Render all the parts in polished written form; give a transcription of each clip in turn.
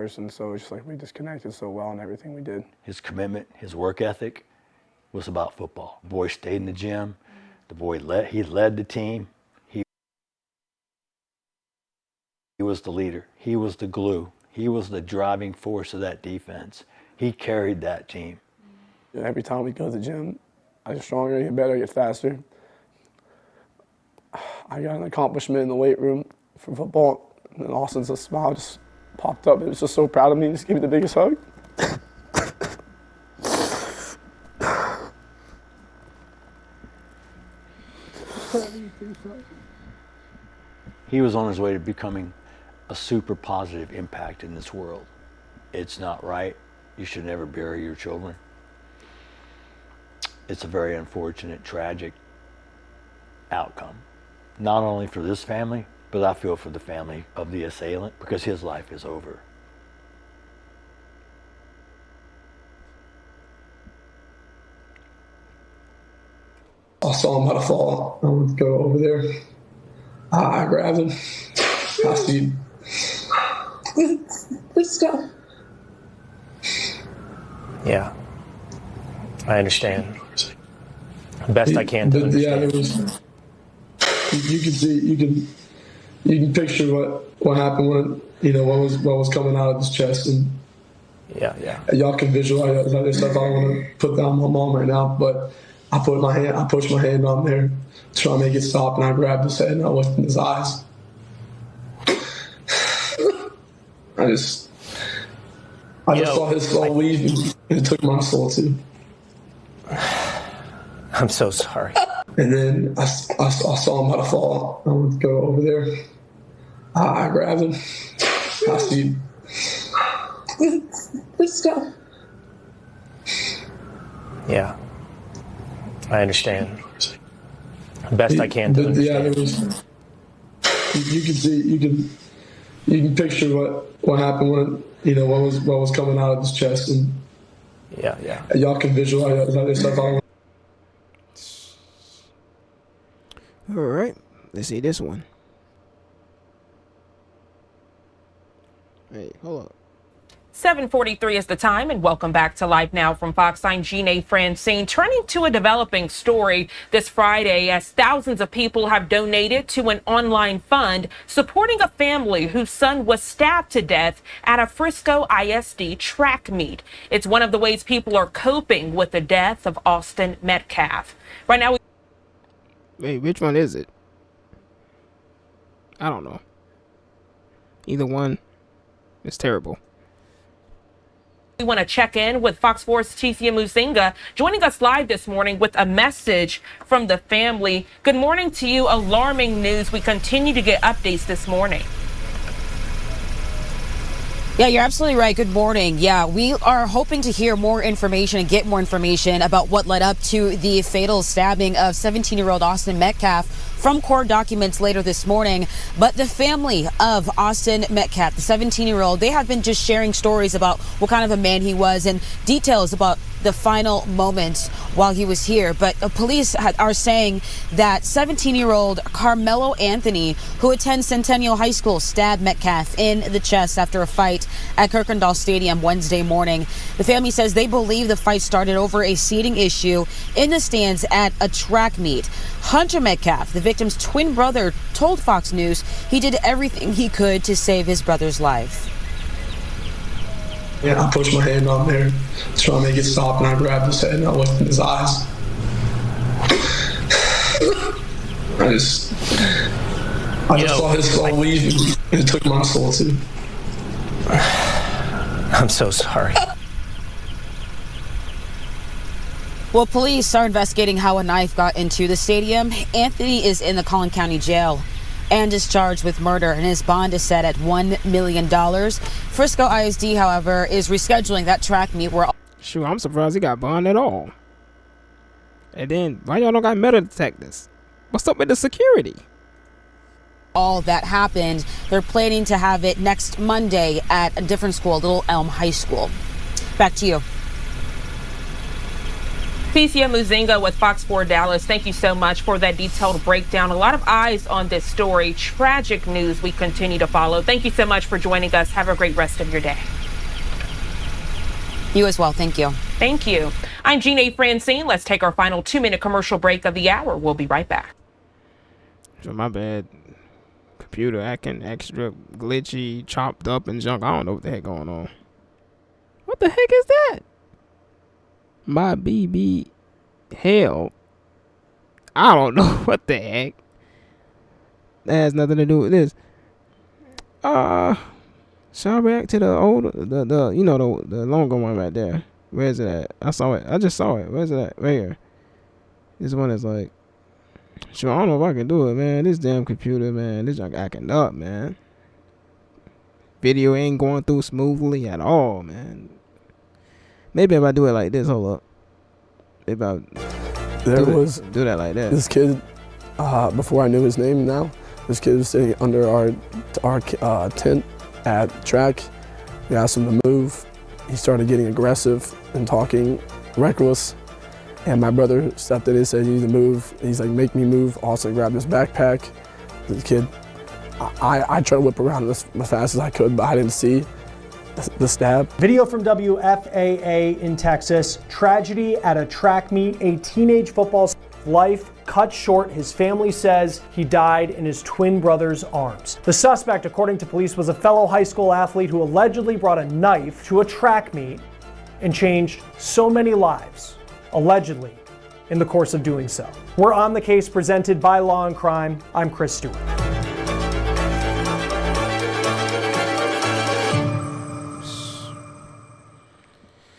person, so it's just like we just connected so well in everything we did. His commitment, his work ethic was about football. The boy stayed in the gym. The boy led the team. He was the leader. He was the glue. He was the driving force of that defense. He carried that team. Every time we go to the gym, I get stronger, I get better, I get faster. I got an accomplishment in the weight room for football, and Austin's smile just popped up. It was just so proud of me and just gave me the biggest hug. He was on his way to becoming a super positive impact in this world. It's not right. You should never bury your children. It's a very unfortunate, tragic outcome. Not only for this family, but I feel for the family of the assailant, because his life is over. I saw him about to fall. I went to go over there. I grabbed him. I see. Frisco. Yeah, I understand. Best I can to understand. Yeah, there was. You can see. You can picture what happened when what was coming out of his chest, and yeah. Y'all can visualize that stuff. I don't want to put down my mom right now, but I pushed my hand on there, to try to make it stop, and I grabbed his head and I looked in his eyes. I just saw his soul leave, and it took my soul too. I'm so sorry. And then I saw him about to fall. I went to go over there. I grabbed him. I see. Frisco. Yeah, I understand. Best I can to understand. Yeah, there was. You can see. You can picture what happened when what was coming out of his chest, and yeah. Y'all can visualize that stuff. All right, let's see this one. Hey, hold up. 7:43 is the time, and welcome back to Live Now from Fox. I'm Jeanne Francine. Turning to a developing story this Friday, as thousands of people have donated to an online fund supporting a family whose son was stabbed to death at a Frisco ISD track meet. It's one of the ways people are coping with the death of Austin Metcalf. Right now, Wait, which one is it? I don't know. Either one is terrible. we want to check in with Fox 4's Ticia Muzinga, joining us live this morning with a message from the family. Good morning to you. Alarming news. We continue to get updates this morning. Yeah, you're absolutely right. Good morning. Yeah, we are hoping to hear more information and get more information about what led up to the fatal stabbing of 17-year-old Austin Metcalf from court documents later this morning. But the family of Austin Metcalf, the 17-year-old, they have been just sharing stories about what kind of a man he was and details about the final moments while he was here. But police are saying that 17-year-old Karmelo Anthony, who attends Centennial High School, stabbed Metcalf in the chest after a fight at Kirkendall Stadium Wednesday morning. The family says they believe the fight started over a seating issue in the stands at a track meet. Hunter Metcalf, the victim's twin brother, told Fox News he did everything he could to save his brother's life. Yeah, I pushed my hand on there, trying to make it stop, and I grabbed his head and I looked in his eyes. I just saw his soul leave, and it took my soul too. I'm so sorry. Well, police are investigating how a knife got into the stadium. Anthony is in the Collin County Jail and is charged with murder, and his bond is set at $1 million. Frisco ISD, however, is rescheduling that track meet where... Shoot, I'm surprised he got bond at all. And then, why y'all don't got metal detectors? What's up with the security? All that happened. They're planning to have it next Monday at a different school, Little Elm High School. Back to you. Fisia Muzinga with Fox 4 Dallas, thank you so much for that detailed breakdown. A lot of eyes on this story. Tragic news we continue to follow. Thank you so much for joining us. Have a great rest of your day. You as well. Thank you. Thank you. I'm Jeanne Francine. Let's take our final 2-minute commercial break of the hour. We'll be right back. So my bad. Computer acting extra glitchy, chopped up and junk. I don't know what the heck going on. What the heck is that? My BB hell. I don't know what the heck. That has nothing to do with this. Shall I react to the old the you know the longer one right there? Where is it at? I saw it. I just saw it. Where's it at? Right here. This one is like, sure, I don't know if I can do it, man. This damn computer, man. This junk acting up, man. Video ain't going through smoothly at all, man. Maybe if I do it like this, hold up. Maybe I'll do that like that. This kid, before I knew his name now, this kid was sitting under our tent at track. We asked him to move. He started getting aggressive and talking reckless. And my brother stepped in and said, "You need to move." He's like, "Make me move." Also grabbed his backpack. The kid, I tried to whip around as fast as I could, but I didn't see the stab. Video from WFAA in Texas. Tragedy at a track meet. A teenage football life cut short. His family says he died in his twin brother's arms. The suspect, according to police, was a fellow high school athlete who allegedly brought a knife to a track meet and changed so many lives, allegedly, in the course of doing so. We're on the case presented by Law and Crime. I'm Chris Stewart.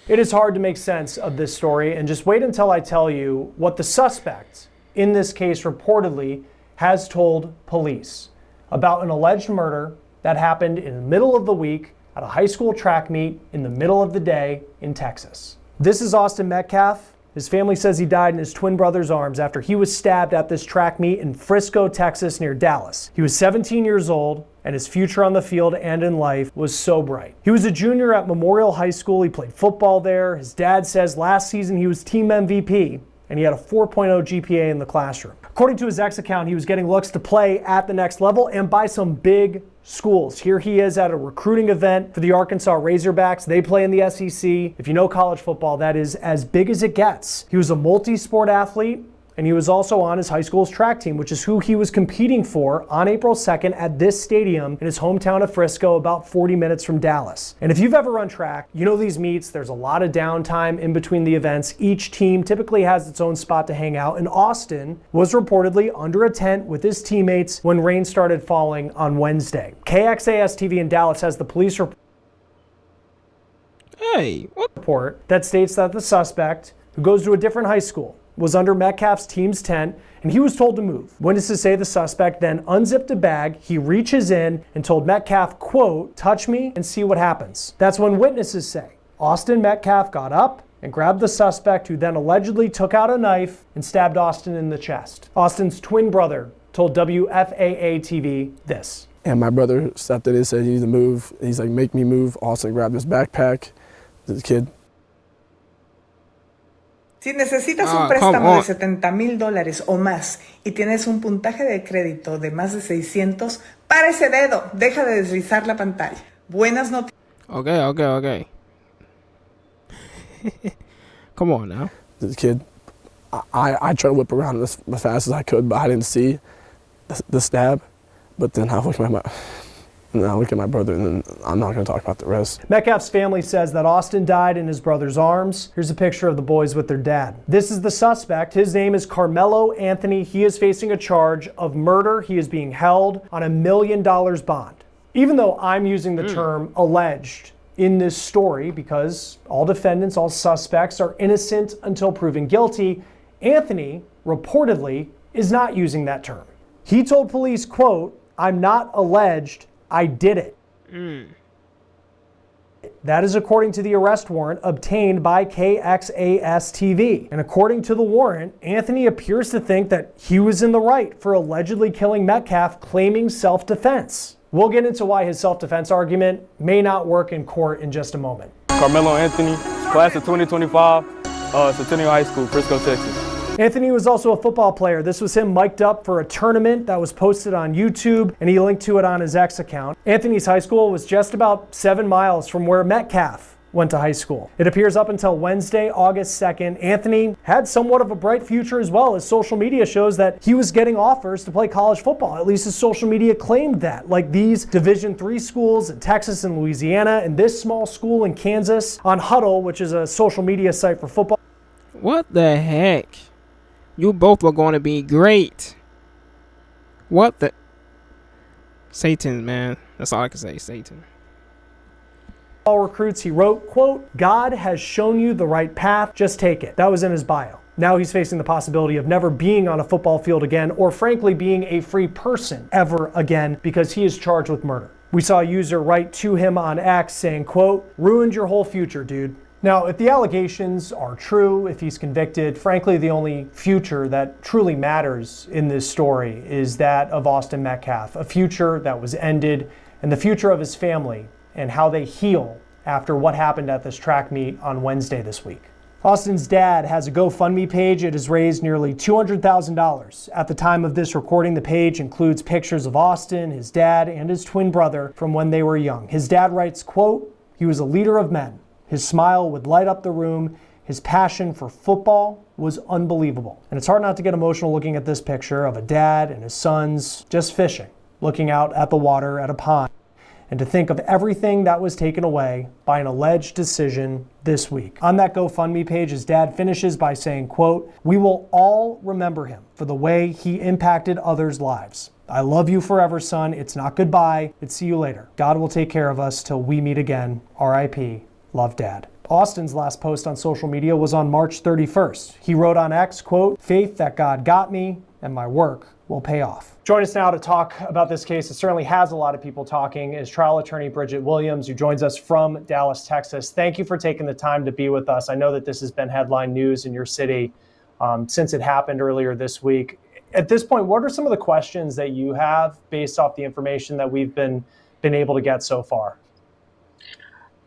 It is hard to make sense of this story, and just wait until I tell you what the suspect in this case reportedly has told police about an alleged murder that happened in the middle of the week at a high school track meet in the middle of the day in Texas. This is Austin Metcalf. His family says he died in his twin brother's arms after he was stabbed at this track meet in Frisco, Texas, near Dallas. He was 17 years old, and his future on the field and in life was so bright. He was a junior at Memorial High School. He played football there. His dad says last season he was team MVP, and he had a 4.0 GPA in the classroom. According to his ex account, he was getting looks to play at the next level and by some big schools. Here he is at a recruiting event for the Arkansas Razorbacks. They play in the SEC. If you know college football, that is as big as it gets. He was a multi-sport athlete, and he was also on his high school's track team, which is who he was competing for on April 2nd at this stadium in his hometown of Frisco, about 40 minutes from Dallas. And if you've ever run track, you know these meets, there's a lot of downtime in between the events. Each team typically has its own spot to hang out, and Austin was reportedly under a tent with his teammates when rain started falling on Wednesday. KXAS-TV in Dallas has the police report that states that the suspect, who goes to a different high school, was under Metcalf's team's tent, and he was told to move. Witnesses say the suspect then unzipped a bag, he reaches in and told Metcalf, quote, "Touch me and see what happens." That's when witnesses say Austin Metcalf got up and grabbed the suspect, who then allegedly took out a knife and stabbed Austin in the chest. Austin's twin brother told WFAA-TV this. And my brother stepped in and said, "You need to move." He's like, "Make me move." Austin grabbed his backpack. The kid, Si necesitas un préstamo de $70,000 o más y tienes un puntaje de crédito de más de 600, para ese dedo, deja de deslizar la pantalla. Buenas noticias. Okay. Come on now. the kid, I tried to whip around as fast as I could, but I didn't see the stab. But then I look at my brother, and then I'm not going to talk about the rest. Metcalf's family says that Austin died in his brother's arms. Here's a picture of the boys with their dad. This is the suspect. His name is Karmelo Anthony. He is facing a charge of murder. He is being held on $1 million bond. Even though I'm using the term alleged in this story because all defendants, all suspects are innocent until proven guilty, Anthony reportedly is not using that term. He told police, quote, "I'm not alleged, I did it." That is according to the arrest warrant obtained by KXAS-TV. And according to the warrant, Anthony appears to think that he was in the right for allegedly killing Metcalf, claiming self-defense. We'll get into why his self-defense argument may not work in court in just a moment. Karmelo Anthony, class of 2025, Centennial High School, Frisco, Texas. Anthony was also a football player. This was him mic'd up for a tournament that was posted on YouTube, and he linked to it on his X account. Anthony's high school was just about 7 miles from where Metcalf went to high school. It appears up until Wednesday, August 2nd, Anthony had somewhat of a bright future as well, as social media shows that he was getting offers to play college football. At least his social media claimed that. Like these Division III schools in Texas and Louisiana, and this small school in Kansas on Huddle, which is a social media site for football. What the heck? You both were going to be great. What the? Satan, man. That's all I can say. Satan. All recruits, he wrote, quote, "God has shown you the right path. Just take it." That was in his bio. Now he's facing the possibility of never being on a football field again, or frankly being a free person ever again, because he is charged with murder. We saw a user write to him on X saying, quote, "Ruined your whole future, dude." Now, if the allegations are true, if he's convicted, frankly, the only future that truly matters in this story is that of Austin Metcalf, a future that was ended, and the future of his family and how they heal after what happened at this track meet on Wednesday this week. Austin's dad has a GoFundMe page. It has raised nearly $200,000. At the time of this recording, the page includes pictures of Austin, his dad, and his twin brother from when they were young. His dad writes, quote, "He was a leader of men. His smile would light up the room. His passion for football was unbelievable." And it's hard not to get emotional looking at this picture of a dad and his sons just fishing, looking out at the water at a pond, and to think of everything that was taken away by an alleged decision this week. On that GoFundMe page, his dad finishes by saying, quote, "We will all remember him for the way he impacted others' lives. I love you forever, son. It's not goodbye. It's see you later. God will take care of us till we meet again. R.I.P. Love, Dad." Austin's last post on social media was on March 31st. He wrote on X, quote, "Faith that God got me and my work will pay off." Join us now to talk about this case. It certainly has a lot of people talking, is trial attorney Bridget Williams, who joins us from Dallas, Texas. Thank you for taking the time to be with us. I know that this has been headline news in your city since it happened earlier this week. At this point, what are some of the questions that you have based off the information that we've been able to get so far?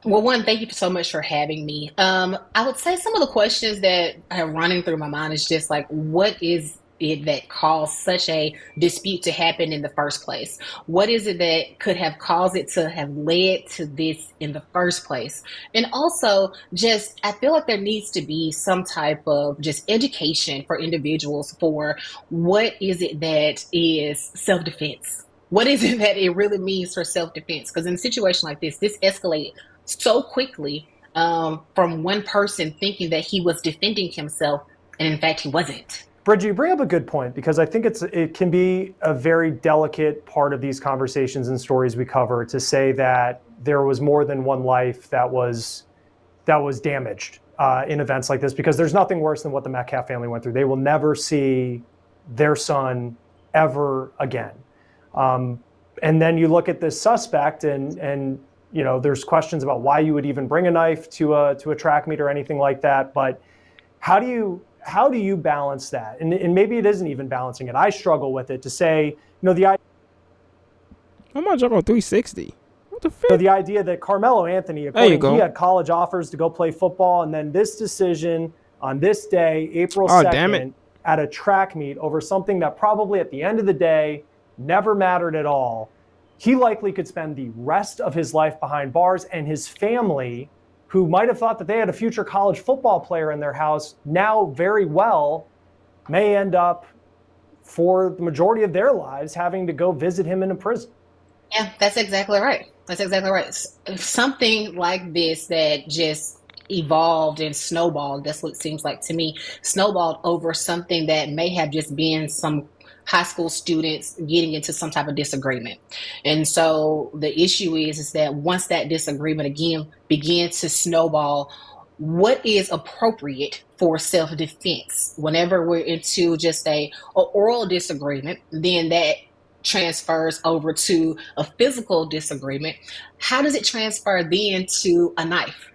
Well, one, thank you so much for having me. I would say some of the questions that are running through my mind is just like, what is it that caused such a dispute to happen in the first place? What is it that could have caused it to have led to this in the first place? And also, just, I feel like there needs to be some type of just education for individuals for what is it that is self-defense? What is it that it really means for self-defense? Because in a situation like this escalated so quickly from one person thinking that he was defending himself, and in fact, he wasn't. Bridget, you bring up a good point, because I think it can be a very delicate part of these conversations and stories we cover to say that there was more than one life that was damaged in events like this, because there's nothing worse than what the Metcalf family went through. They will never see their son ever again. And then you look at this suspect, and you know, there's questions about why you would even bring a knife to a track meet or anything like that. But how do you balance that? And maybe it isn't even balancing it. I struggle with it to say, you know, the idea. How much I go 360? What the fuck? The idea that Karmelo Anthony, according, he had college offers to go play football, and then this decision on this day, April 2nd, at a track meet over something that probably at the end of the day never mattered at all. He likely could spend the rest of his life behind bars, and his family, who might have thought that they had a future college football player in their house, now very well may end up, for the majority of their lives, having to go visit him in a prison. Yeah, that's exactly right. That's exactly right. Something like this that just evolved and snowballed, that's what it seems like to me, snowballed over something that may have just been some high school students getting into some type of disagreement. And so the issue is that once that disagreement again begins to snowball, what is appropriate for self-defense? Whenever we're into just a oral disagreement, then that transfers over to a physical disagreement. How does it transfer then to a knife?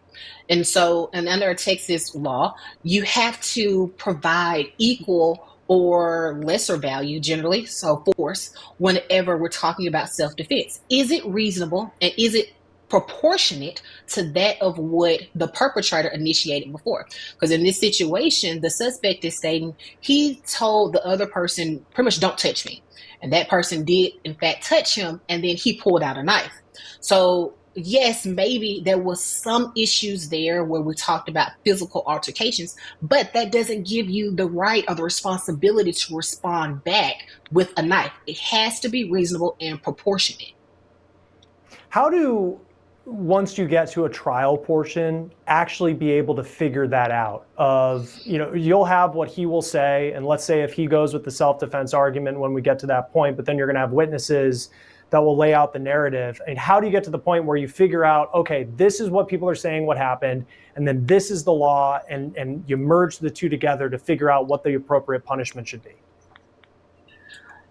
And so, and under Texas law, you have to provide equal or lesser value, generally, so force, whenever we're talking about self-defense. Is it reasonable, and is it proportionate to that of what the perpetrator initiated before. Because in this situation, the suspect is stating he told the other person pretty much, don't touch me. And that person did, in fact, touch him, and then he pulled out a knife. So yes, maybe there was some issues there where we talked about physical altercations, but that doesn't give you the right or the responsibility to respond back with a knife. It has to be reasonable and proportionate. How do, once you get to a trial portion, actually be able to figure that out? Of, you'll have what he will say, and let's say if he goes with the self-defense argument when we get to that point, but then you're going to have witnesses that will lay out the narrative. And how do you get to the point where you figure out, okay, this is what people are saying what happened, and then this is the law, and you merge the two together to figure out what the appropriate punishment should be?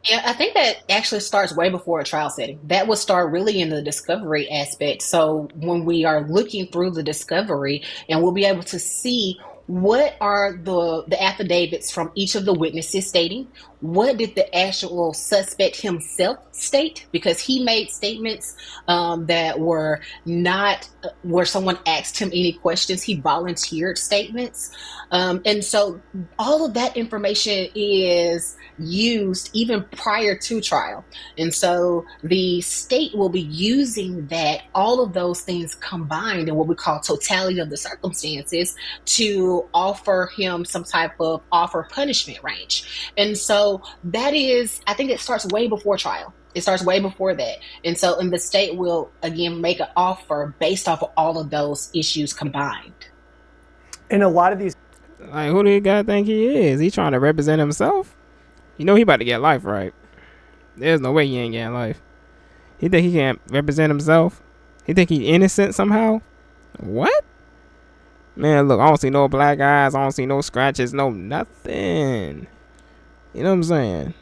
Yeah, I think that actually starts way before a trial setting. That would start really in the discovery aspect. So when we are looking through the discovery, and we'll be able to see what are the affidavits from each of the witnesses stating, what did the actual suspect himself state, because he made statements that were not where someone asked him any questions. He volunteered statements. And so all of that information is used even prior to trial. And so the state will be using that, all of those things combined in what we call totality of the circumstances, to offer him some type of offer punishment range. And so that is, I think it starts way before trial. It starts way before that. And so, and the state will again make an offer based off of all of those issues combined. In a lot of these, like, who do you guys think he is? He trying to represent himself? He about to get life, right? There's no way he ain't getting life. He think he can't represent himself? He think he innocent somehow? What? Man, look, I don't see no black eyes. I don't see no scratches, no nothing. You know what I'm saying?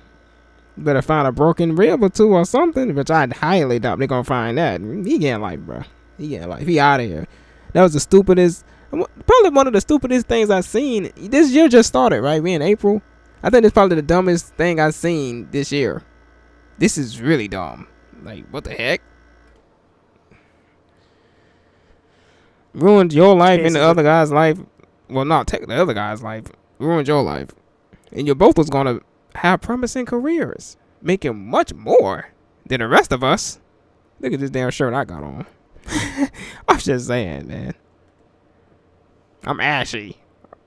Better find a broken rib or two or something, which I highly doubt they're gonna find that. He getting life, bro. He getting life. He out of here. That was the stupidest, probably one of the stupidest things I've seen. This year just started, right? We in April. I think it's probably the dumbest thing I've seen this year. This is really dumb. Like, what the heck? Ruined your life and the other guy's life. Well, not take the other guy's life. Ruined your life. And you both was going to have promising careers. Making much more than the rest of us. Look at this damn shirt I got on. I'm just saying, man. I'm ashy.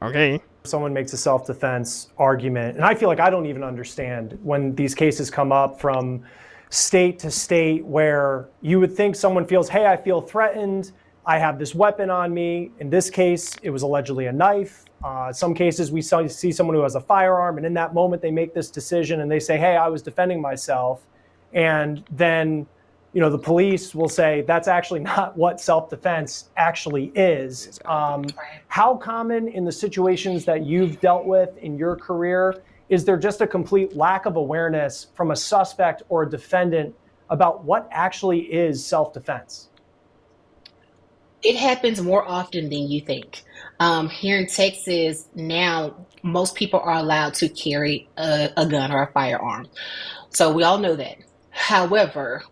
Okay? Someone makes a self-defense argument, and I feel like I don't even understand when these cases come up from state to state, where you would think someone feels, hey, I feel threatened, I have this weapon on me. In this case, it was allegedly a knife. Some cases we see someone who has a firearm, and in that moment they make this decision and they say, hey, I was defending myself. And then, the police will say that's actually not what self-defense actually is. How common in the situations that you've dealt with in your career, is there just a complete lack of awareness from a suspect or a defendant about what actually is self-defense? It happens more often than you think. Here in Texas now, most people are allowed to carry a gun or a firearm. So we all know that. However,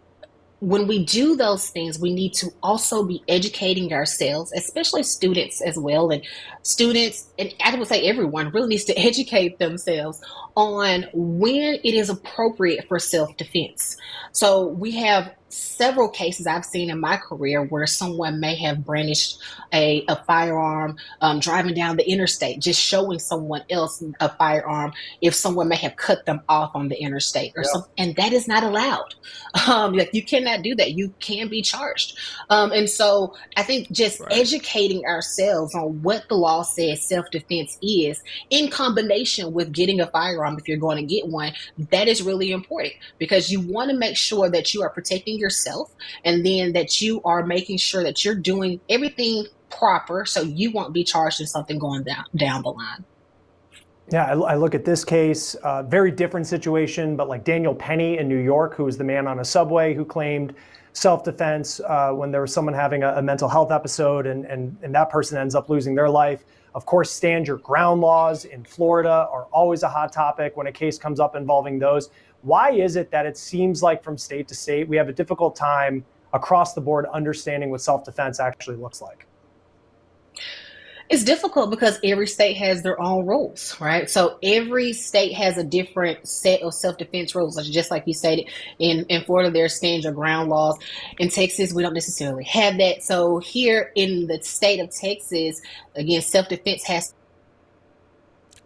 when we do those things, we need to also be educating ourselves, especially students as well. And students, and I would say everyone, really needs to educate themselves on when it is appropriate for self-defense. So we have several cases I've seen in my career where someone may have brandished a firearm driving down the interstate, just showing someone else a firearm if someone may have cut them off on the interstate or something, and that is not allowed. Like, you cannot do that. You can be charged. And so I think just educating ourselves on what the law says self-defense is, in combination with getting a firearm if you're going to get one, that is really important, because you want to make sure that you are protecting yourself, and then that you are making sure that you're doing everything proper so you won't be charged in something going down the line. Yeah, I look at this case, very different situation, but like Daniel Penny in New York, who was the man on a subway who claimed self-defense when there was someone having a mental health episode, and that person ends up losing their life. Of course, stand your ground laws in Florida are always a hot topic when a case comes up involving those. Why is it that it seems like from state to state we have a difficult time across the board understanding what self-defense actually looks like? It's difficult because every state has their own rules, right? So every state has a different set of self-defense rules. Just like you stated, in Florida, there's stand your ground laws. In Texas, we don't necessarily have that. So here in the state of Texas, again, self-defense has.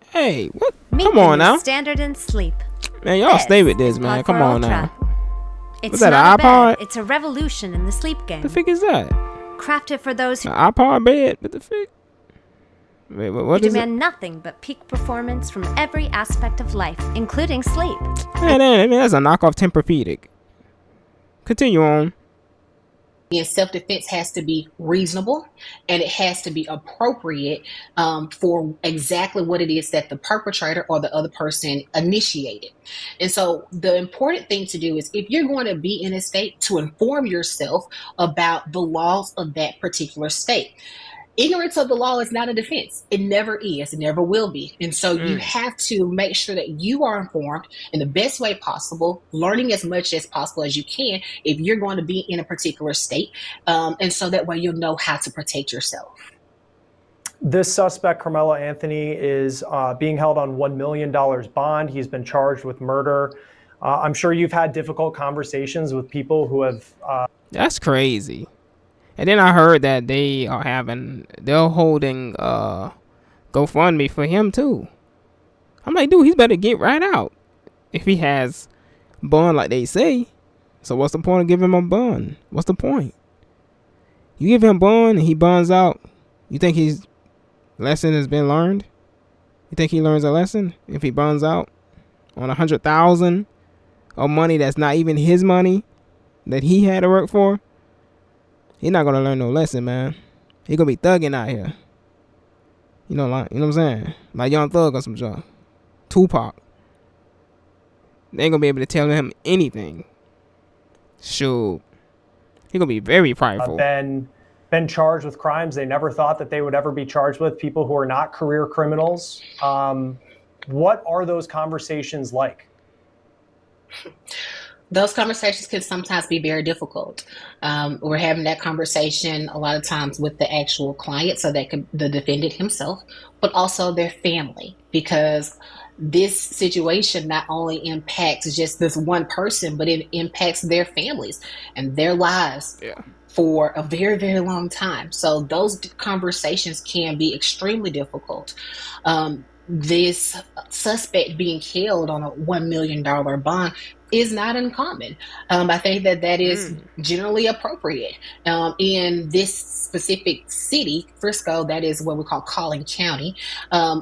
Hey, what? Meet Come on now. Standard in sleep. Man, y'all stay with this, man. Come on now. It's What's that, not an iPod? a bed, it's a revolution in the sleep game. The frick is that? Crafted for those who An iPod bed? What the frick? Wait, what is demand it? nothing but peak performance from every aspect of life, including sleep. Man, that's a knockoff Tempur-Pedic. Continue on. And self-defense has to be reasonable, and it has to be appropriate for exactly what it is that the perpetrator or the other person initiated. And so the important thing to do is, if you're going to be in a state, to inform yourself about the laws of that particular state. Ignorance of the law is not a defense. It never is. It never will be. And so you have to make sure that you are informed in the best way possible, learning as much as possible as you can if you're going to be in a particular state. And so that way you'll know how to protect yourself. This suspect, Karmelo Anthony, is being held on $1 million bond. He's been charged with murder. I'm sure you've had difficult conversations with people who have... That's crazy. And then I heard that they're holding GoFundMe for him too. I'm like, dude, he's better get right out if he has bond like they say. So what's the point of giving him a bond? What's the point? You give him bond and he bonds out. You think his lesson has been learned? You think he learns a lesson if he bonds out on $100,000 of money that's not even his money that he had to work for? He's not gonna learn no lesson, man. He gonna be thugging out here. You know what I'm saying? Like Young Thug or some junk. Tupac. They ain't gonna be able to tell him anything. Shoot. He gonna be very prideful. Been charged with crimes they never thought that they would ever be charged with. People who are not career criminals. What are those conversations like? Those conversations can sometimes be very difficult. We're having that conversation a lot of times with the actual client, so that could the defendant himself, but also their family, because this situation not only impacts just this one person, but it impacts their families and their lives for a very, very long time. So those conversations can be extremely difficult. This suspect being held on a $1 million bond is not uncommon. I think that is generally appropriate. In this specific city, Frisco, that is what we call Collin County,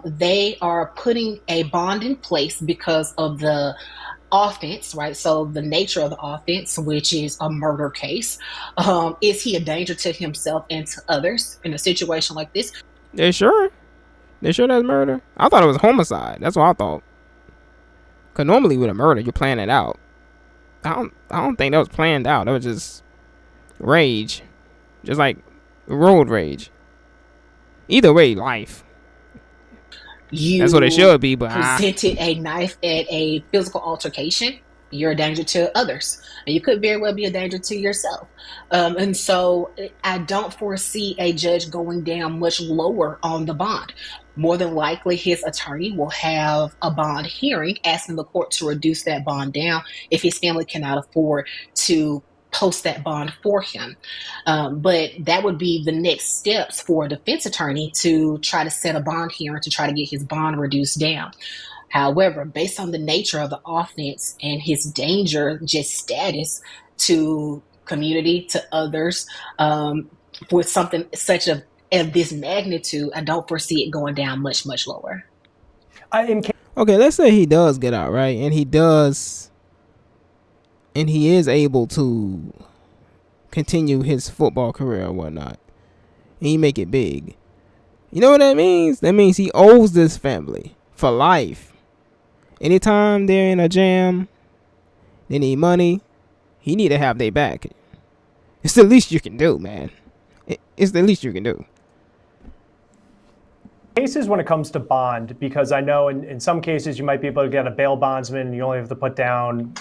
they are putting a bond in place because of the offense, right? So the nature of the offense, which is a murder case. Is he a danger to himself and to others in a situation like this? They sure that's murder? I thought it was homicide. That's what I thought. Cause normally with a murder, you plan it out. I don't think that was planned out. That was just rage, just like road rage. Either way, life. That's what it should be. But presented a knife at a physical altercation, you're a danger to others, and you could very well be a danger to yourself. And so I don't foresee a judge going down much lower on the bond. More than likely, his attorney will have a bond hearing asking the court to reduce that bond down if his family cannot afford to post that bond for him. But that would be the next steps for a defense attorney to try to set a bond hearing to try to get his bond reduced down. However, based on the nature of the offense and his danger, just status to community, to others, with something such of this magnitude, I don't foresee it going down much, much lower. Okay, let's say he does get out, right? And he is able to continue his football career or whatnot. And he make it big. You know what that means? That means he owes this family for life. Anytime they're in a jam, they need money, he need to have their back. It's the least you can do, man. It's the least you can do. Cases when it comes to bond, because I know in some cases you might be able to get a bail bondsman and you only have to put down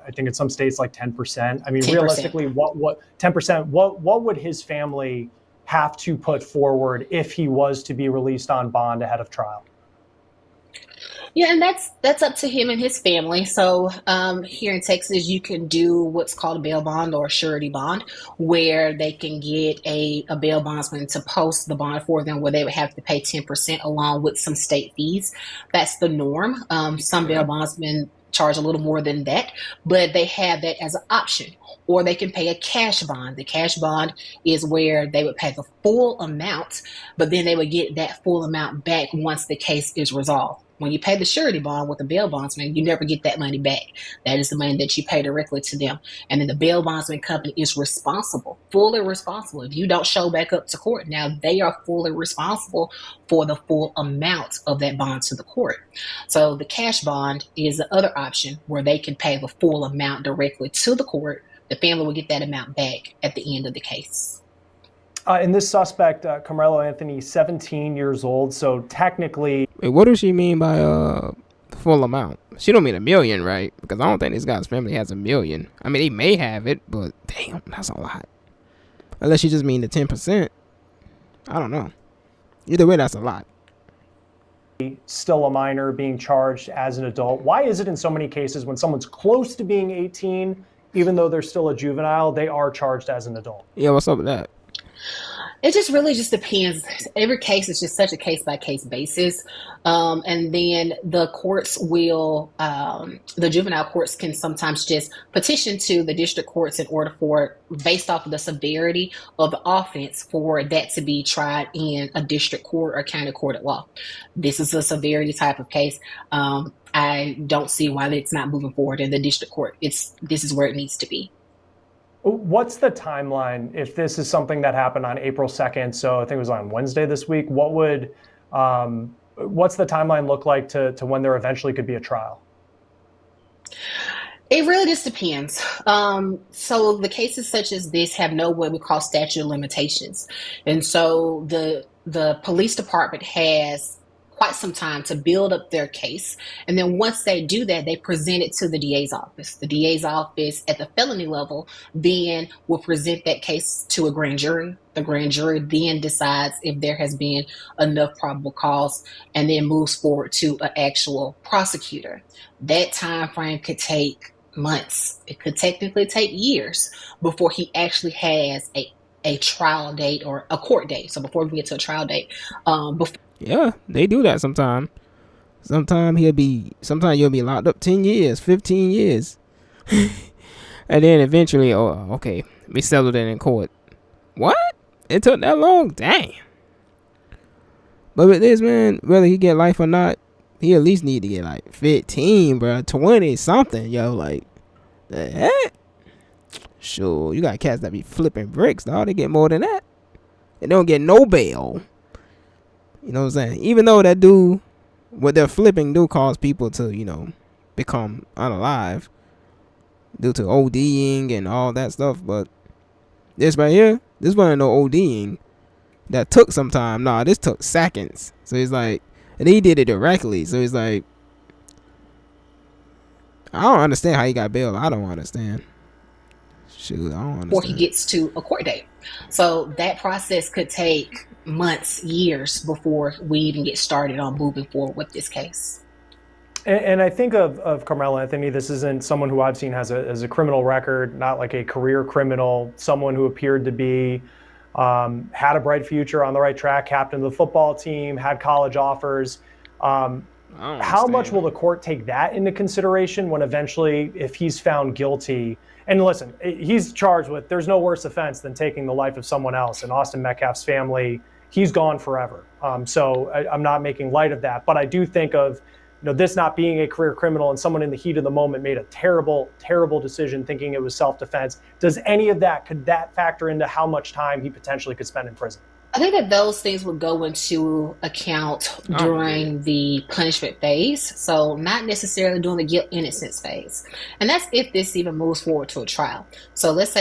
I think in some states like 10%. I mean, 10%. realistically, what 10%? What would his family have to put forward if he was to be released on bond ahead of trial? Yeah, and that's up to him and his family. So here in Texas, you can do what's called a bail bond or a surety bond, where they can get a bail bondsman to post the bond for them, where they would have to pay 10% along with some state fees. That's the norm. Some bail bondsmen charge a little more than that, but they have that as an option. Or they can pay a cash bond. The cash bond is where they would pay the full amount, but then they would get that full amount back once the case is resolved. When you pay the surety bond with a bail bondsman, you never get that money back. That is the money that you pay directly to them. And then the bail bondsman company is responsible, fully responsible. If you don't show back up to court, now they are fully responsible for the full amount of that bond to the court. So the cash bond is the other option where they can pay the full amount directly to the court. The family will get that amount back at the end of the case. And this suspect, Karmelo Anthony, 17 years old, so technically... Wait, what does she mean by full amount? She don't mean $1 million, right? Because I don't think this guy's family has $1 million. I mean, they may have it, but damn, that's a lot. Unless she just mean the 10%. I don't know. Either way, that's a lot. Still a minor being charged as an adult. Why is it in so many cases when someone's close to being 18, even though they're still a juvenile, they are charged as an adult? Yeah, what's up with that? It just really just depends. Every case is just such a case-by-case basis. And then the courts will, the juvenile courts can sometimes just petition to the district courts in order for, based off of the severity of the offense, for that to be tried in a district court or county court at law. This is a severity type of case. I don't see why it's not moving forward in the district court. This is where it needs to be. What's the timeline if this is something that happened on April 2nd? So I think it was on Wednesday this week. What's the timeline look like to when there eventually could be a trial? It really just depends. So the cases such as this have no what we call statute of limitations. And so the police department has quite some time to build up their case. And then once they do that, they present it to the DA's office. The DA's office at the felony level then will present that case to a grand jury. The grand jury then decides if there has been enough probable cause and then moves forward to an actual prosecutor. That time frame could take months. It could technically take years before he actually has a trial date or a court date. So before we get to a trial date, yeah, they do that sometimes. Sometimes you'll be locked up 10 years, 15 years. And then eventually, oh, okay, we settled it in court. What? It took that long? Dang. But with this, man, whether he get life or not, he at least need to get like 15, bro. 20 something, yo. Like, the heck? Sure, you got cats that be flipping bricks, dog. They get more than that. They don't get no bail. You know what I'm saying? Even though that do, what they're flipping do cause people to, you know, become unalive due to ODing and all that stuff. But this right here, this wasn't no ODing. That took some time. Nah, this took seconds. So he's like, and he did it directly. So he's like, I don't understand how he got bail. I don't understand. Shoot, I don't understand. Before he gets to a court date. So that process could take months, years before we even get started on moving forward with this case. And I think of Karmelo Anthony, this isn't someone who I've seen has a criminal record, not like a career criminal, someone who appeared to be, had a bright future, on the right track, captain of the football team, had college offers. How much will the court take that into consideration when eventually, if he's found guilty? And listen, he's charged with, there's no worse offense than taking the life of someone else. And Austin Metcalf's family, he's gone forever. So I'm not making light of that. But I do think of, you know, this not being a career criminal and someone in the heat of the moment made a terrible, terrible decision thinking it was self-defense. Does any of that, could that factor into how much time he potentially could spend in prison? I think that those things would go into account during the punishment phase. So not necessarily during the guilt innocence phase. And that's if this even moves forward to a trial. So let's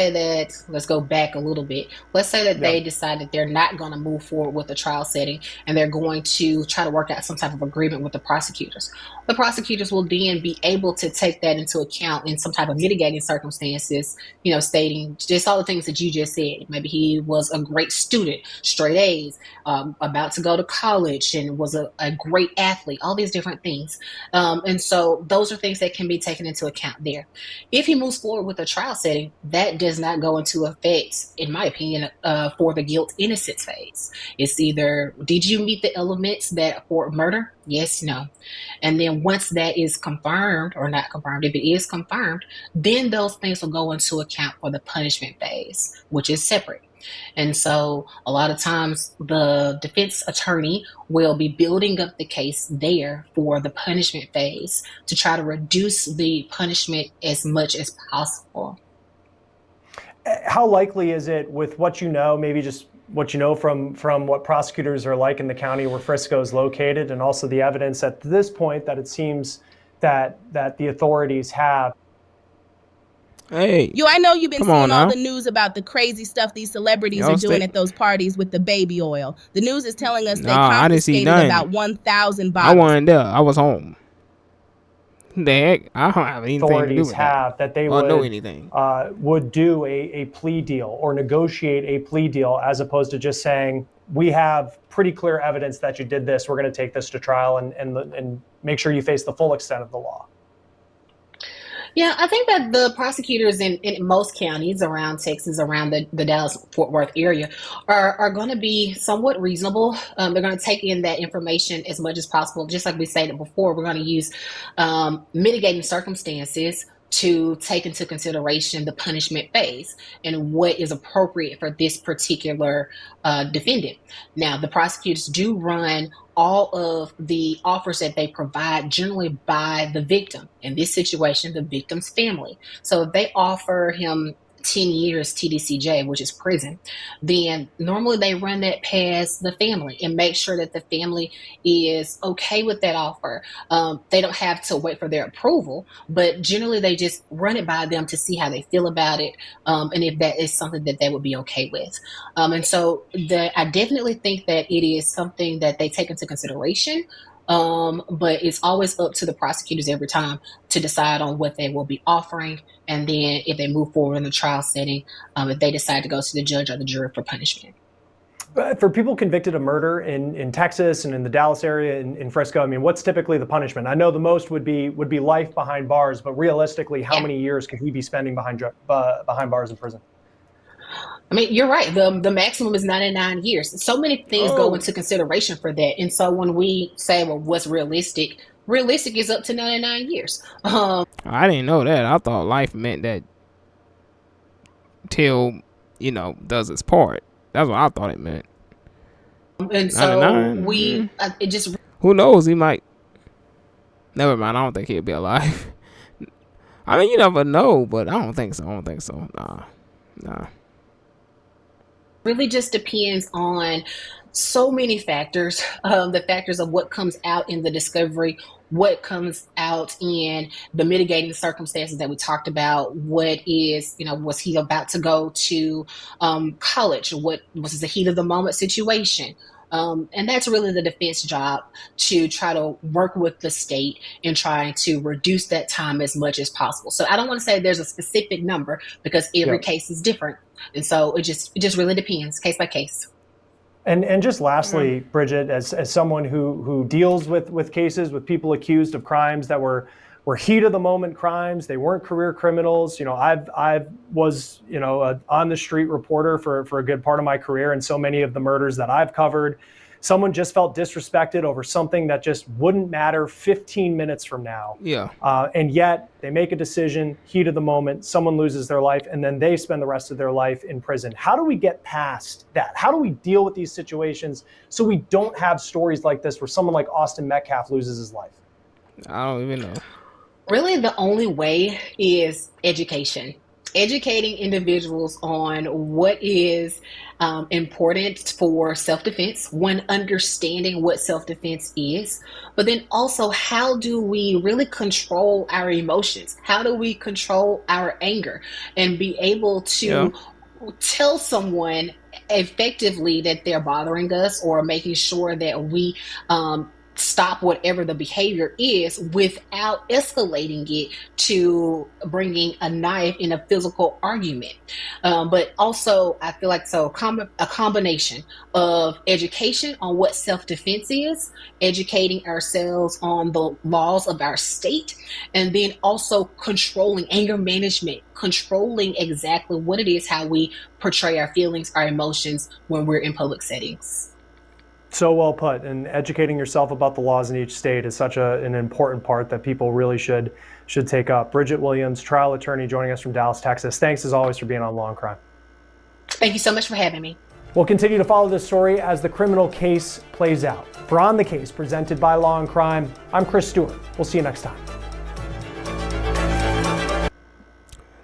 go back a little bit. Let's say that they decide that they're not going to move forward with the trial setting and they're going to try to work out some type of agreement with the prosecutors. The prosecutors will then be able to take that into account in some type of mitigating circumstances, stating just all the things that you just said. Maybe he was a great student, straight A's, about to go to college and was a great athlete, all these different things. And so those are things that can be taken into account there. If he moves forward with a trial setting, that does not go into effect, in my opinion, for the guilt innocence phase. It's either, did you meet the elements that for murder? Yes, no. And then once that is confirmed or not confirmed, if it is confirmed, then those things will go into account for the punishment phase, which is separate. And so a lot of times the defense attorney will be building up the case there for the punishment phase to try to reduce the punishment as much as possible. How likely is it, with what you know, maybe just what you know from what prosecutors are like in the county where Frisco is located, and also the evidence at this point that it seems that the authorities have? Hey, I know you've been seeing all the news about the crazy stuff these celebrities are doing at those parties with the baby oil. The news is telling us they confiscated about 1,000 bottles. I wasn't there. I was home. The heck? I don't have anything to do with that they would know anything. Would do a plea deal or negotiate a plea deal, as opposed to just saying, we have pretty clear evidence that you did this. We're going to take this to trial and make sure you face the full extent of the law. Yeah, I think that the prosecutors in most counties around Texas, around the Dallas-Fort Worth area, are going to be somewhat reasonable. They're going to take in that information as much as possible. Just like we stated before, we're going to use mitigating circumstances to take into consideration the punishment phase and what is appropriate for this particular defendant. Now, the prosecutors do run all of the offers that they provide generally by the victim. In this situation, the victim's family. So if they offer him 10 years TDCJ, which is prison, then normally they run that past the family and make sure that the family is okay with that offer. They don't have to wait for their approval, but generally they just run it by them to see how they feel about it, and if that is something that they would be okay with. And so I definitely think that it is something that they take into consideration. But it's always up to the prosecutors every time to decide on what they will be offering. And then if they move forward in the trial setting, if they decide to go to the judge or the jury for punishment. For people convicted of murder in Texas and in the Dallas area, in Frisco, I mean, what's typically the punishment? I know the most would be life behind bars, but realistically, how many years could he be spending behind bars in prison? I mean, you're right. The maximum is 99 years. So many things go into consideration for that. And so when we say, well, what's realistic? Realistic is up to 99 years. I didn't know that. I thought life meant that till, does its part. That's what I thought it meant. And so 99? It just... Who knows? He might... Never mind. I don't think he'll be alive. I mean, you never know, but I don't think so. Nah. Really just depends on so many factors, the factors of what comes out in the discovery, what comes out in the mitigating circumstances that we talked about, what is, was he about to go to college? What was the heat of the moment situation? And that's really the defense job, to try to work with the state and trying to reduce that time as much as possible. So I don't want to say there's a specific number, because every case is different. And so it just really depends, case by case. And just lastly, Bridget, as someone who deals with cases with people accused of crimes that were heat of the moment crimes, they weren't career criminals. I was on the street reporter for a good part of my career, and so many of the murders that I've covered, someone just felt disrespected over something that just wouldn't matter 15 minutes from now. Yeah. And yet they make a decision, heat of the moment, someone loses their life, and then they spend the rest of their life in prison. How do we get past that? How do we deal with these situations so we don't have stories like this where someone like Austin Metcalf loses his life? I don't even know. Really, the only way is education. educating individuals on what is important for self-defense, when understanding what self-defense is, but then also how do we really control our emotions? How do we control our anger and be able to tell someone effectively that they're bothering us, or making sure that we stop whatever the behavior is without escalating it to bringing a knife in a physical argument. But also, I feel like a combination of education on what self-defense is, educating ourselves on the laws of our state, and then also controlling anger management, controlling exactly what it is, how we portray our feelings, our emotions when we're in public settings. So well put. And educating yourself about the laws in each state is such an important part that people really should take up. Bridget Williams, trial attorney, joining us from Dallas, Texas. Thanks as always for being on Law & Crime. Thank you so much for having me. We'll continue to follow this story as the criminal case plays out. For On the Case, presented by Law & Crime, I'm Chris Stewart. We'll see you next time.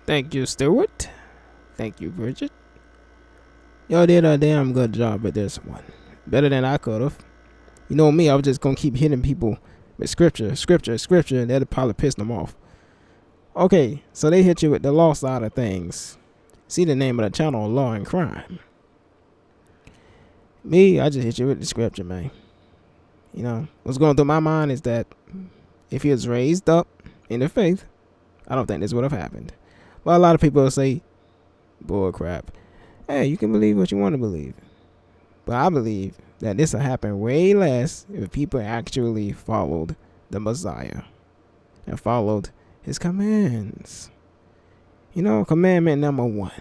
Thank you, Stewart. Thank you, Bridget. Y'all did a damn good job with this one. Better than I could have. You know me, I was just going to keep hitting people with scripture, and that'll probably piss them off. Okay, so they hit you with the law side of things. See the name of the channel, Law & Crime. Me, I just hit you with the scripture, man. You know, what's going through my mind is that if he was raised up in the faith, I don't think this would have happened. But a lot of people will say, bull crap. Hey, you can believe what you want to believe. But I believe that this will happen way less if people actually followed the Messiah and followed his commands. You know, commandment number 1,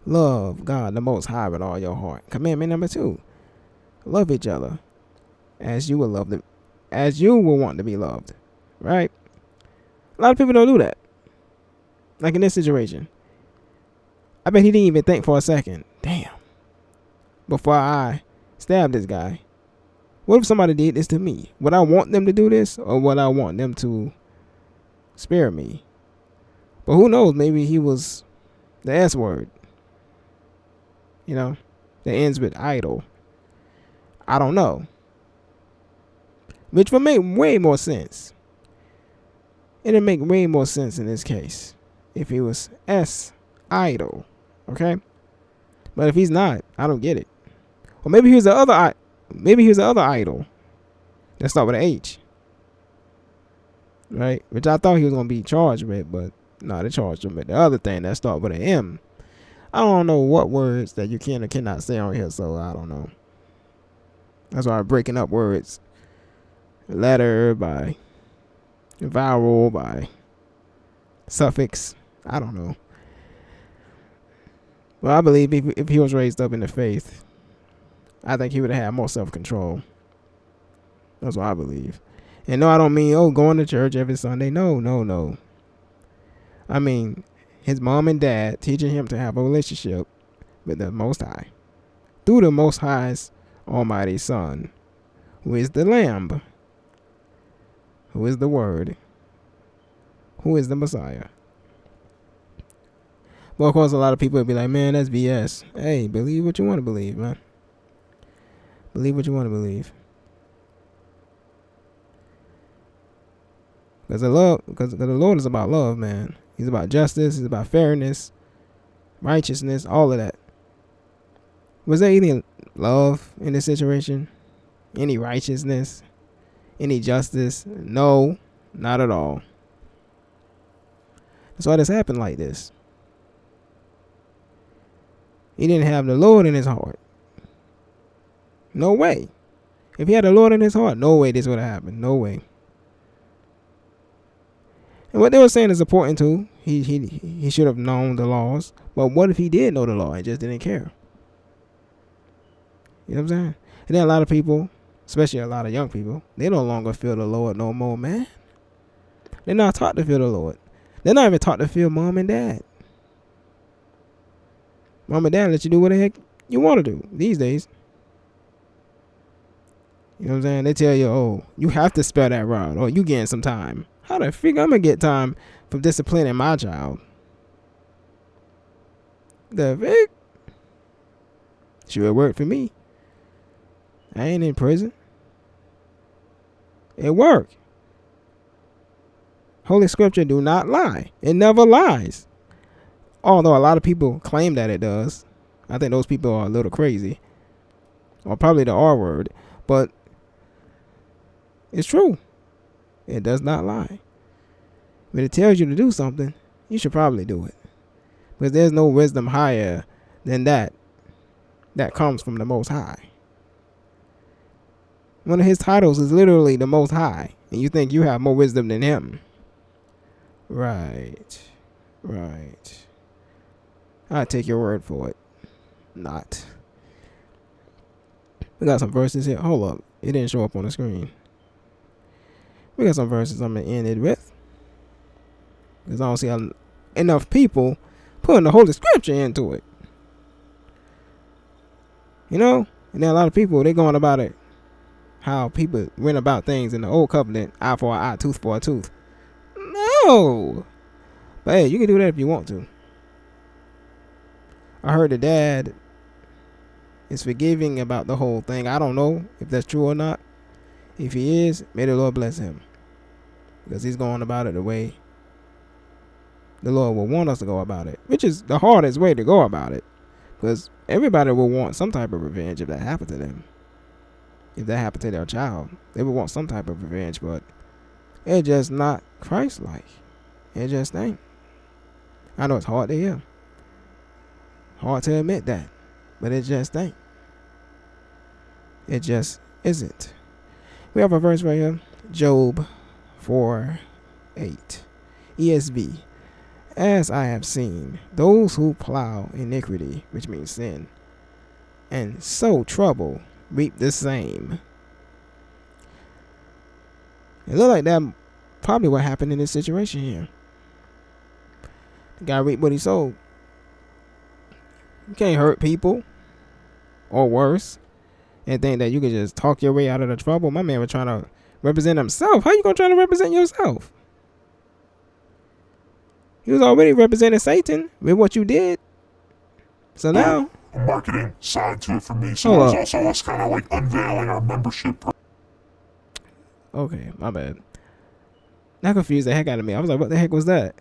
love God the Most High with all your heart. Commandment number 2, love each other as you will love them, as you will want to be loved. Right? A lot of people don't do that. Like in this situation, I bet he didn't even think for a second. Damn. Before I stab this guy, what if somebody did this to me? Would I want them to do this, or would I want them to spare me? But who knows? Maybe he was the S word. You know, that ends with idol. I don't know. Which would make way more sense. It'd make way more sense in this case if he was S idol. Okay? But if he's not, I don't get it. Or maybe he was the other idol that start with an H. Right? Which I thought he was going to be charged with, but no, they charged him with the other thing that start with an M. I don't know what words that you can or cannot say on here, so I don't know. That's why I'm breaking up words. Letter by vowel by suffix. I don't know. Well, I believe if he was raised up in the faith, I think he would have had more self-control. That's what I believe. And no, I don't mean, going to church every Sunday. No. I mean, his mom and dad teaching him to have a relationship with the Most High. Through the Most High's Almighty Son, who is the Lamb, who is the Word, who is the Messiah. Well, of course, a lot of people would be like, man, that's BS. Hey, believe what you want to believe, man. Believe what you want to believe. Because the Lord is about love, man. He's about justice. He's about fairness, righteousness, all of that. Was there any love in this situation? Any righteousness? Any justice? No, not at all. That's why this happened like this. He didn't have the Lord in his heart. No way. If he had the Lord in his heart, no way this would have happened. No way. And what they were saying is important too. He should have known the laws. But what if he did know the law and just didn't care? You know what I'm saying? And then a lot of people, especially a lot of young people, they no longer feel the Lord no more, man. They're not taught to feel the Lord. They're not even taught to feel mom and dad. Mom and dad let you do what the heck you want to do these days. You know what I'm saying? They tell you, you have to spell that rod, or you getting some time. How the figure I'm going to get time from disciplining my child? The Vic? Sure worked for me. I ain't in prison. It worked. Holy Scripture do not lie. It never lies. Although a lot of people claim that it does. I think those people are a little crazy. Or probably the R word. But it's true. It does not lie. When it tells you to do something, you should probably do it. Because there's no wisdom higher than that comes from the Most High. One of his titles is literally the Most High. And you think you have more wisdom than him. Right. I'll take your word for it. Not. We got some verses here. Hold up. It didn't show up on the screen. We got some verses I'm going to end it with. Because I don't see enough people putting the Holy Scripture into it. You know? And then a lot of people, they going about it. How people went about things in the old covenant. Eye for an eye, tooth for a tooth. No. But hey, you can do that if you want to. I heard the dad is forgiving about the whole thing. I don't know if that's true or not. If he is, may the Lord bless him. Because he's going about it the way the Lord will want us to go about it. Which is the hardest way to go about it. Because everybody will want some type of revenge if that happened to them. If that happened to their child. They would want some type of revenge. But it's just not Christ-like. It just ain't. I know it's hard to hear. Hard to admit that. But it just ain't. It just isn't. We have a verse right here. Job 4:8. ESV. As I have seen, those who plow iniquity, which means sin, and sow trouble, reap the same. It look like that probably what happened in this situation here. The guy reaped what he sowed. You can't hurt people, or worse, and think that you can just talk your way out of the trouble. My man was trying to represent himself. How you gonna try to represent yourself? He was already representing Satan with what you did. So now a marketing side to it for me. So there's also us kind of like unveiling our membership. Okay, my bad. That confused the heck out of me. I was like, what the heck was that?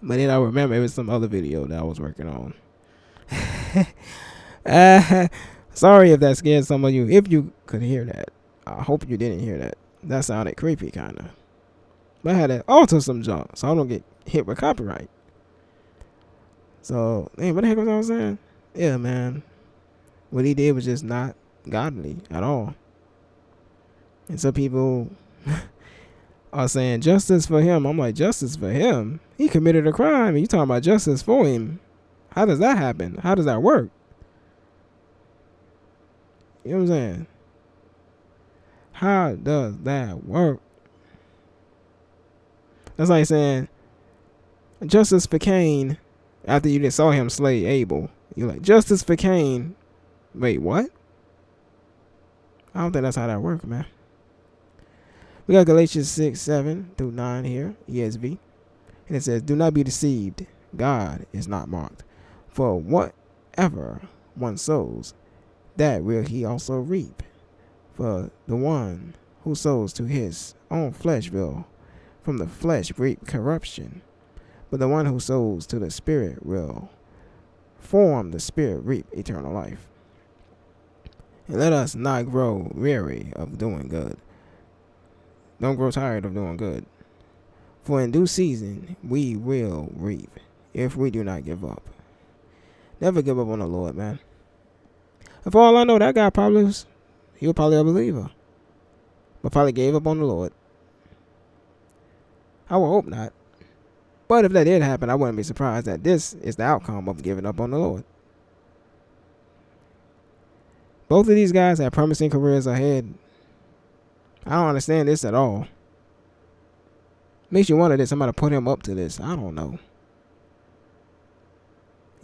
But then I remember it was some other video that I was working on. Sorry if that scared some of you. If you could hear that. I hope you didn't hear that. That sounded creepy, kind of. But I had to alter some junk so I don't get hit with copyright. So, hey, what the heck was I saying? Yeah, man. What he did was just not godly at all. And some people are saying justice for him. I'm like, justice for him? He committed a crime and you talking about justice for him. How does that happen? How does that work? You know what I'm saying? How does that work? That's like saying justice for Cain after you just saw him slay Abel. You're like, justice for Cain. Wait, what? I don't think that's how that works, man. We got Galatians 6:7-9 here, ESV. And it says, do not be deceived. God is not mocked. For whatever one sows, that will he also reap. For the one who sows to his own flesh will from the flesh reap corruption. But the one who sows to the Spirit will from the Spirit reap eternal life. And let us not grow weary of doing good. Don't grow tired of doing good. For in due season we will reap if we do not give up. Never give up on the Lord, man. And for all I know, that guy he was probably a believer. But probably gave up on the Lord. I would hope not. But if that did happen, I wouldn't be surprised that this is the outcome of giving up on the Lord. Both of these guys have promising careers ahead. I don't understand this at all. Makes you wonder, did somebody put him up to this? I don't know.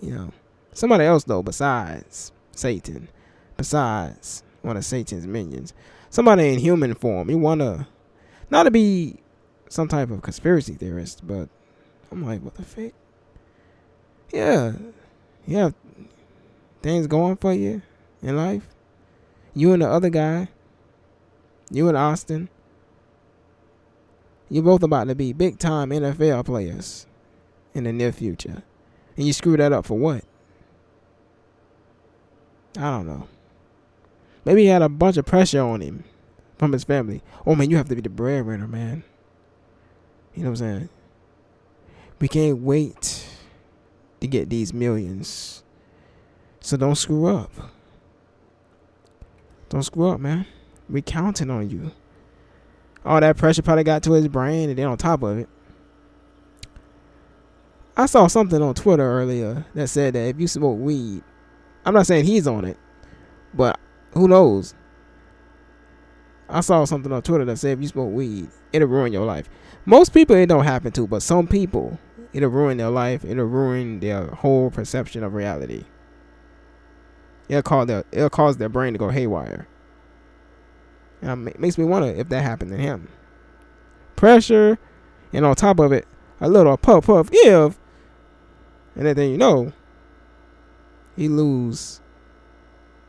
You know, somebody else though, besides Satan, besides one of Satan's minions, somebody in human form. You wanna, not to be some type of conspiracy theorist, but I'm like, what the fuck? Yeah, You have things going for you in life. You and the other guy, you and Austin, you're both about to be big time NFL players in the near future. And you screw that up for what? I don't know. Maybe he had a bunch of pressure on him from his family. Oh man, you have to be the breadwinner, man. You know what I'm saying? We can't wait to get these millions. So don't screw up. Don't screw up, man. We counting on you. All that pressure probably got to his brain, and then on top of it, I saw something on Twitter earlier that said that if you smoke weed, I'm not saying he's on it, but who knows? I saw something on Twitter that said if you smoke weed, it'll ruin your life. Most people it don't happen to, but some people it'll ruin their life. It'll ruin their whole perception of reality. It'll cause their brain to go haywire. And it makes me wonder if that happened to him. Pressure, and on top of it, a little puff give, and then you know, he lose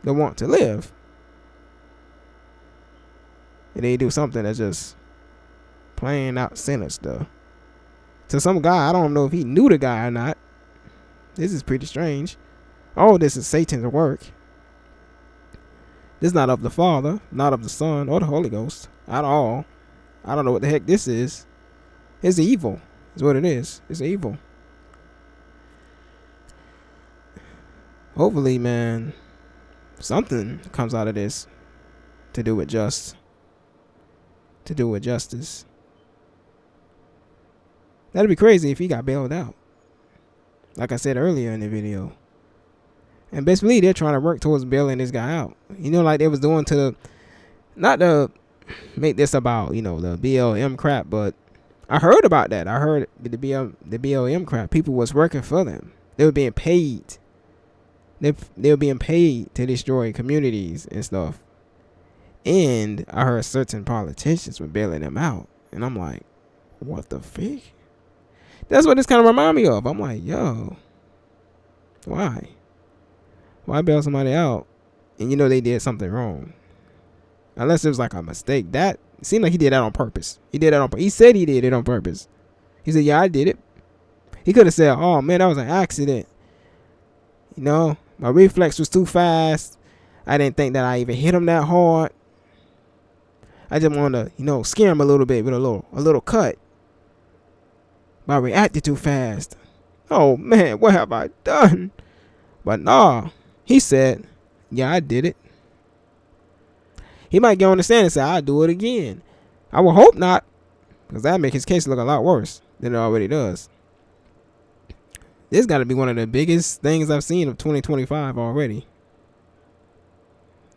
the want to live. And they do something that's just plain out sinister. To some guy, I don't know if he knew the guy or not. This is pretty strange. All this is Satan's work. This is not of the Father, not of the Son, or the Holy Ghost at all. I don't know what the heck this is. It's evil, is what it is. It's evil. Hopefully, man, something comes out of this to do with justice. That'd be crazy if he got bailed out. Like I said earlier in the video. And best believe they're trying to work towards bailing this guy out. You know, like they was doing to the, not to make this about, you know, the BLM crap, but I heard about that. I heard the BLM crap. People was working for them. They were being paid. They were being paid to destroy communities and stuff. And I heard certain politicians were bailing them out. And I'm like, what the frick? That's what this kind of remind me of. I'm like, yo, why? Why bail somebody out? And you know they did something wrong. Unless it was like a mistake. That seemed like he did that on purpose. He said he did it on purpose. He said, yeah, I did it. He could have said, oh man, that was an accident. You know, my reflex was too fast. I didn't think that I even hit him that hard. I just wanted to, you know, scare him a little bit with a little cut. But I reacted too fast. Oh man, what have I done? But nah, he said, yeah, I did it. He might get on the stand and say, I'll do it again. I would hope not, because that'd make his case look a lot worse than it already does. This got to be one of the biggest things I've seen of 2025 already.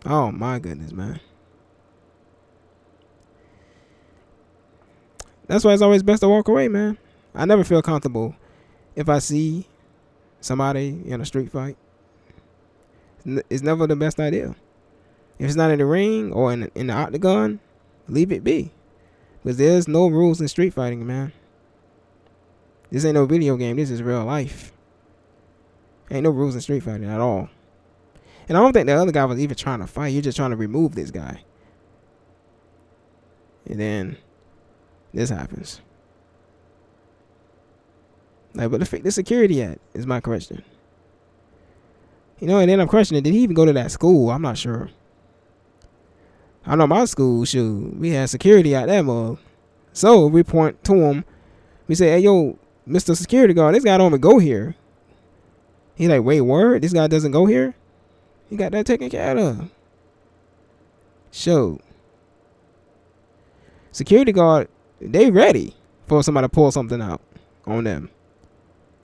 Oh my goodness, man. That's why it's always best to walk away, man. I never feel comfortable if I see somebody in a street fight. It's never the best idea. If it's not in the ring or in the octagon, leave it be. Because there's no rules in street fighting, man. This ain't no video game. This is real life. Ain't no rules in street fighting at all. And I don't think the other guy was even trying to fight. You're just trying to remove this guy. And then this happens. Like, but the security at is my question. You know, and then I'm questioning, did he even go to that school? I'm not sure. I know my school, shoot, we had security out there, mug. So we point to him. We say, hey, yo, Mr. Security Guard, this guy don't even go here. He like, wait, word? This guy doesn't go here? He got that taken care of. Shoot. Security guard, they ready for somebody to pull something out on them.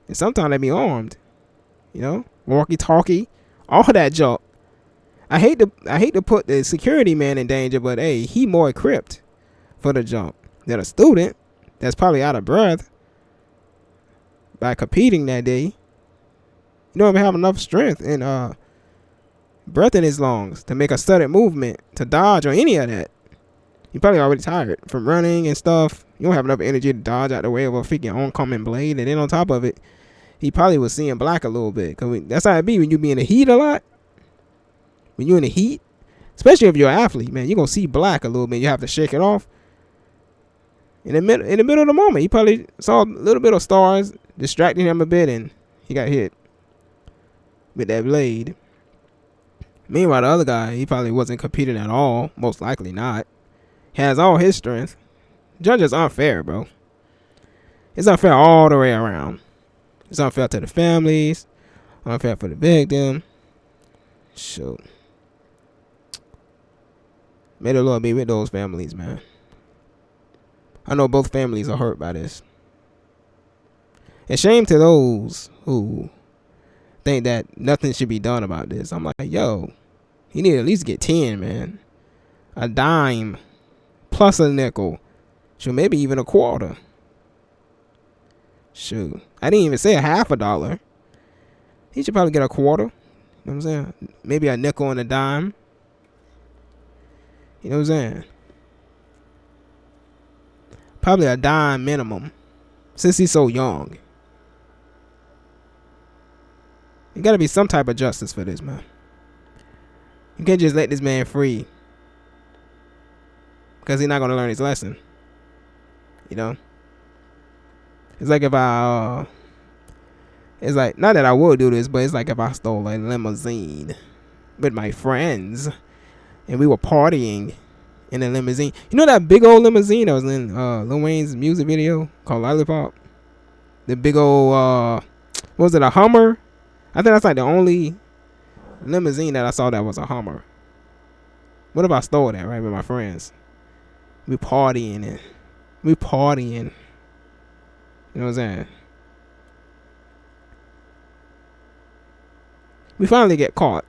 And sometimes they be armed. You know? Walkie-talkie. All that junk. I hate to put the security man in danger, but hey, he more equipped for the jump than a student that's probably out of breath by competing that day. You don't even have enough strength and breath in his lungs to make a sudden movement, to dodge or any of that. You're probably already tired from running and stuff. You don't have enough energy to dodge out the way of a freaking oncoming blade. And then on top of it, he probably was seeing black a little bit. Cause that's how it be when you be in the heat a lot. When you're in the heat, especially if you're an athlete, man, you're gonna see black a little bit. You have to shake it off. In the middle of the moment, he probably saw a little bit of stars distracting him a bit, and he got hit with that blade. Meanwhile, the other guy, he probably wasn't competing at all. Most likely not. He has all his strength. Judge is unfair, bro. It's unfair all the way around. It's unfair to the families. Unfair for the victim. Shoot. May the Lord be with those families, man. I know both families are hurt by this. And shame to those who think that nothing should be done about this. I'm like, yo, you need to at least get 10, man. A dime plus a nickel. Shoot, maybe even a quarter. Shoot. I didn't even say a half a dollar. He should probably get a quarter. You know what I'm saying? Maybe a nickel and a dime. You know what I'm saying? Probably a dime minimum. Since he's so young. You gotta be some type of justice for this, man. You can't just let this man free. Because he's not gonna learn his lesson. You know? It's like if it's like, not that I would do this, but it's like if I stole a limousine with my friends and we were partying in a limousine. You know that big old limousine that was in Lil Wayne's music video called Lollipop? The big old, what was it, a Hummer? I think that's like the only limousine that I saw that was a Hummer. What if I stole that, right, with my friends? We partying. You know what I'm saying? We finally get caught.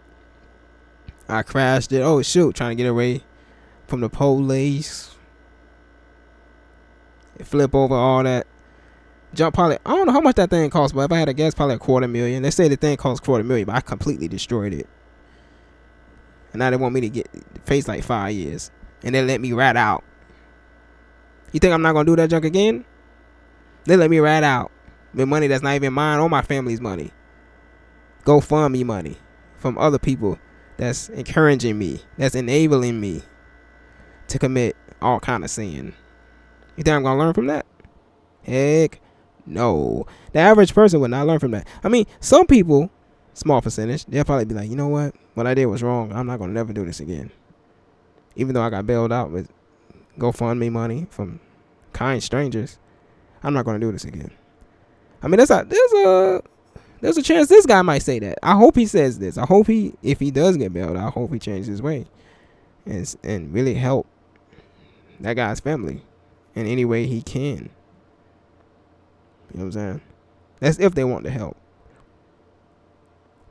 I crashed it. Oh, shoot. Trying to get away from the police. Flip over all that. Jump probably. I don't know how much that thing cost, but if I had to guess, probably $250,000. They say the thing cost $250,000, but I completely destroyed it. And now they want me to get face like 5 years. And they let me rat out. You think I'm not going to do that junk again? They let me rat out with money that's not even mine or my family's money. GoFundMe money from other people that's encouraging me, that's enabling me to commit all kind of sin. You think I'm going to learn from that? Heck no. The average person would not learn from that. I mean, some people, small percentage, they'll probably be like, you know what I did was wrong. I'm not going to never do this again. Even though I got bailed out with GoFundMe money from kind strangers, I'm not going to do this again. I mean, there's a chance this guy might say that. I hope he says this. I hope if he does get bailed, I hope he changes his way and really help that guy's family in any way he can. You know what I'm saying? That's if they want the help.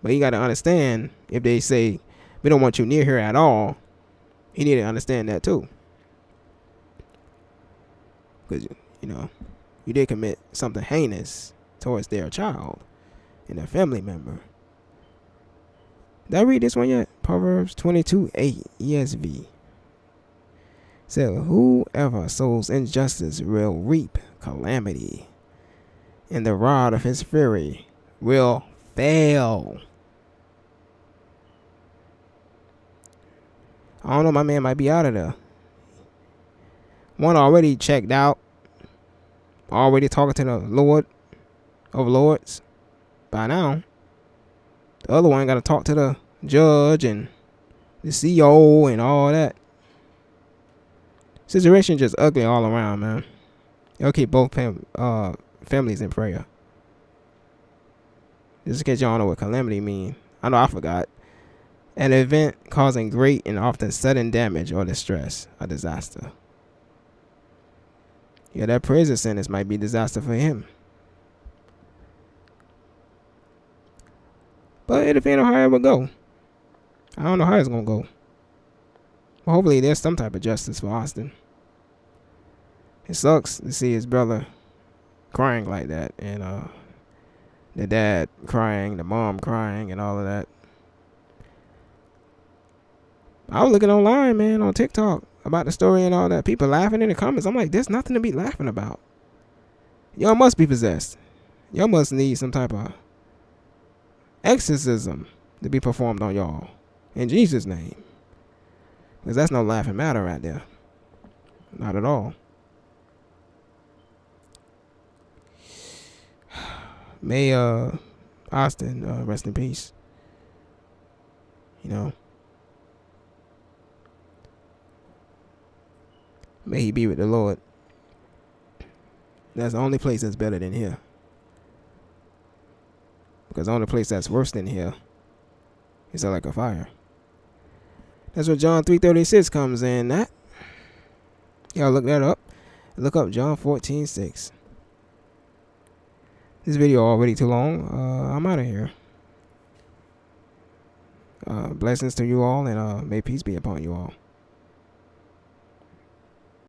But you got to understand, if they say, we don't want you near here at all, you need to understand that too. Because, you know, you did commit something heinous towards their child and their family member. Did I read this one yet? Proverbs 22:8 ESV. Said, whoever sows injustice will reap calamity, and the rod of his fury will fail. I don't know, my man might be out of there. One already checked out, already talking to the Lord of Lords by now. The other one got to talk to the judge and the CEO and all that. Situation just ugly all around, man. Y'all keep both families in prayer. Just in case y'all don't know what calamity mean. I know I forgot. An event causing great and often sudden damage or distress, a disaster. Yeah, that prison sentence might be disaster for him. But it depends on how it will go. I don't know how it's going to go. But hopefully there's some type of justice for Austin. It sucks to see his brother crying like that. And the dad crying, the mom crying, and all of that. I was looking online, man, on TikTok about the story and all that. People laughing in the comments. I'm like, there's nothing to be laughing about. Y'all must be possessed. Y'all must need some type of exorcism to be performed on y'all. In Jesus' name. Because that's no laughing matter right there. Not at all. May Austin rest in peace. You know. May he be with the Lord. That's the only place that's better than here. Because the only place that's worse than here is like a fire. That's where John 3:36 comes in. That y'all look that up. Look up John 14:6. This video already too long. I'm out of here. Blessings to you all, and may peace be upon you all.